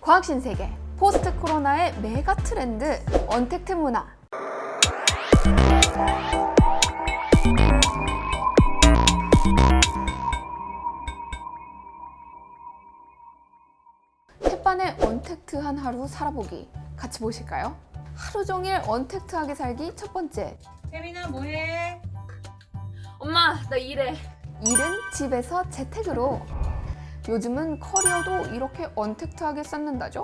과학신세계, 포스트 코로나의 메가 트렌드, 언택트 문화. 햇반에 언택트한 하루 살아보기 같이 보실까요? 하루 종일 언택트하게 살기 첫 번째. 혜민아 뭐해? 엄마, 나 일해. 일은 집에서 재택으로. 요즘은 커리어도 이렇게 언택트하게 쌓는다죠?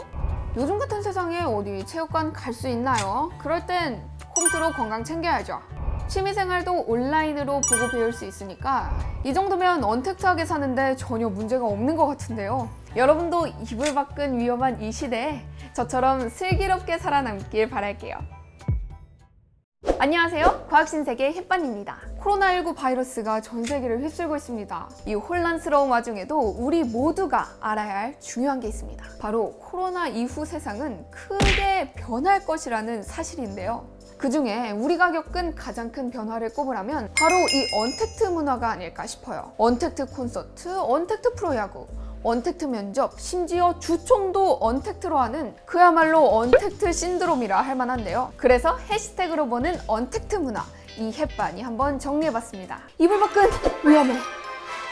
요즘 같은 세상에 어디 체육관 갈 수 있나요? 그럴 땐 홈트로 건강 챙겨야죠. 취미생활도 온라인으로 보고 배울 수 있으니까 이 정도면 언택트하게 사는데 전혀 문제가 없는 것 같은데요. 여러분도 이불 밖은 위험한 이 시대에 저처럼 슬기롭게 살아남길 바랄게요. 안녕하세요. 과학신세계 햇반입니다. 코로나19 바이러스가 전 세계를 휩쓸고 있습니다. 이 혼란스러운 와중에도 우리 모두가 알아야 할 중요한 게 있습니다. 바로 코로나 이후 세상은 크게 변할 것이라는 사실인데요. 그 중에 우리가 겪은 가장 큰 변화를 꼽으라면 바로 이 언택트 문화가 아닐까 싶어요. 언택트 콘서트, 언택트 프로야구, 언택트 면접, 심지어 주총도 언택트로 하는 그야말로 언택트 신드롬이라 할 만한데요. 그래서 해시태그로 보는 언택트 문화, 이 햇반이 한번 정리해봤습니다. 이불 밖은 위험해.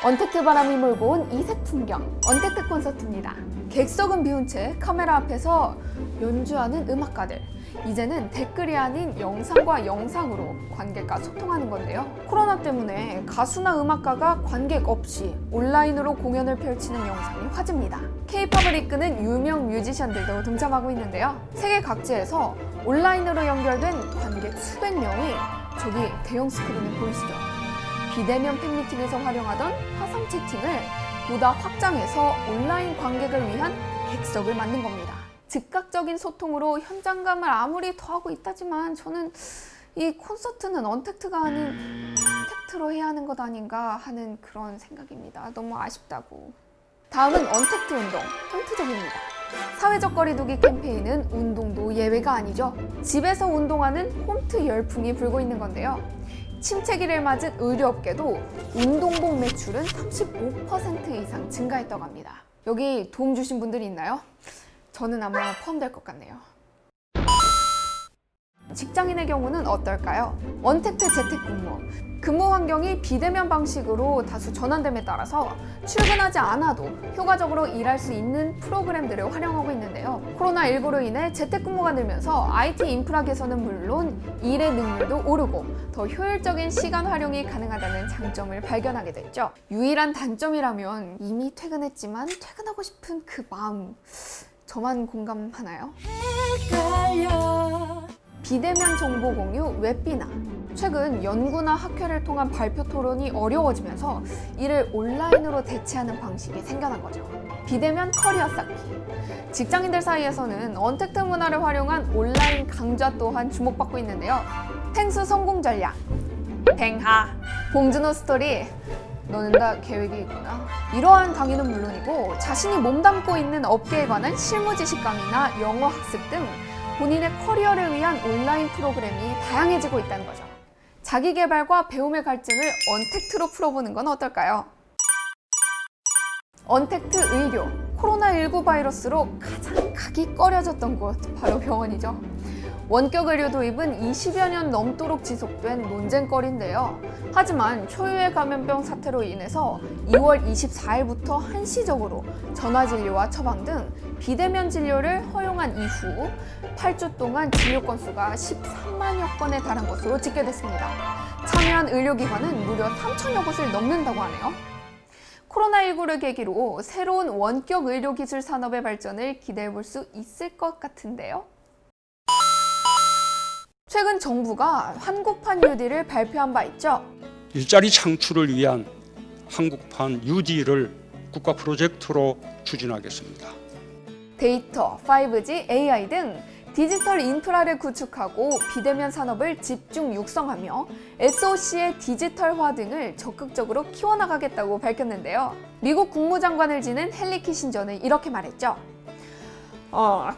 언택트 바람이 몰고 온 이색 풍경, 언택트 콘서트입니다. 객석은 비운 채 카메라 앞에서 연주하는 음악가들. 이제는 댓글이 아닌 영상과 영상으로 관객과 소통하는 건데요. 코로나 때문에 가수나 음악가가 관객 없이 온라인으로 공연을 펼치는 영상이 화제입니다. K-팝을 이끄는 유명 뮤지션들도 동참하고 있는데요. 세계 각지에서 온라인으로 연결된 관객 수백 명이 저기 대형 스크린을 보이시죠? 비대면 팬미팅에서 활용하던 화상 채팅을 보다 확장해서 온라인 관객을 위한 객석을 만든 겁니다. 즉각적인 소통으로 현장감을 아무리 더하고 있다지만 저는 이 콘서트는 언택트가 아닌 콘택트로 해야 하는 것 아닌가 하는 그런 생각입니다. 너무 아쉽다고. 다음은 언택트 운동, 홈트족입니다. 사회적 거리두기 캠페인은 운동도 예외가 아니죠. 집에서 운동하는 홈트 열풍이 불고 있는 건데요. 침체기를 맞은 의료업계도 운동복 매출은 35% 이상 증가했다고 합니다. 여기 도움 주신 분들이 있나요? 저는 아마 포함될 것 같네요. 직장인의 경우는 어떨까요? 언택트 재택근무. 근무 환경이 비대면 방식으로 다수 전환됨에 따라서 출근하지 않아도 효과적으로 일할 수 있는 프로그램들을 활용하고 있는데요. 코로나19로 인해 재택근무가 늘면서 IT 인프라 개선은 물론 일의 능률도 오르고 더 효율적인 시간 활용이 가능하다는 장점을 발견하게 됐죠. 유일한 단점이라면 이미 퇴근했지만 퇴근하고 싶은 그 마음. 저만 공감하나요? 비대면 정보 공유, 웹비나. 최근 연구나 학회를 통한 발표 토론이 어려워지면서 이를 온라인으로 대체하는 방식이 생겨난 거죠. 비대면 커리어 쌓기. 직장인들 사이에서는 언택트 문화를 활용한 온라인 강좌 또한 주목받고 있는데요. 탱수 성공 전략. 탱하. 봉준호 스토리. 너는 다 계획이 있구나. 이러한 강의는 물론이고 자신이 몸담고 있는 업계에 관한 실무 지식강의나 영어 학습 등 본인의 커리어를 위한 온라인 프로그램이 다양해지고 있다는 거죠. 자기 개발과 배움의 갈증을 언택트로 풀어보는 건 어떨까요? 언택트 의료. 코로나19 바이러스로 가장 가기 꺼려졌던 곳, 바로 병원이죠. 원격 의료 도입은 20여 년 넘도록 지속된 논쟁거리인데요. 하지만 초유의 감염병 사태로 인해서 2월 24일부터 한시적으로 전화진료와 처방 등 비대면 진료를 허용한 이후 8주 동안 진료 건수가 13만여 건에 달한 것으로 집계됐습니다. 참여한 의료기관은 무려 3천여 곳을 넘는다고 하네요. 코로나19를 계기로 새로운 원격 의료기술 산업의 발전을 기대해 볼 수 있을 것 같은데요. 최근 정부가 한국판 UD를 발표한 바 있죠. 일자리 창출을 위한 한국판 UD를 국가 프로젝트로 추진하겠습니다. 데이터, 5G, AI 등 디지털 인프라를 구축하고 비대면 산업을 집중 육성하며 SOC의 디지털화 등을 적극적으로 키워나가겠다고 밝혔는데요. 미국 국무장관을 지낸 헨리 키신저는 이렇게 말했죠.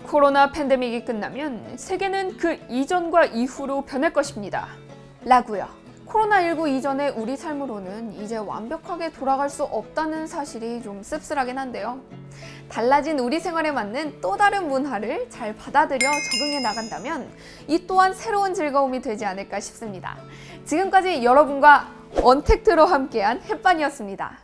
코로나 팬데믹이 끝나면 세계는 그 이전과 이후로 변할 것입니다. 라고요. 코로나19 이전의 우리 삶으로는 이제 완벽하게 돌아갈 수 없다는 사실이 좀 씁쓸하긴 한데요. 달라진 우리 생활에 맞는 또 다른 문화를 잘 받아들여 적응해 나간다면 이 또한 새로운 즐거움이 되지 않을까 싶습니다. 지금까지 여러분과 언택트로 함께한 햇반이었습니다.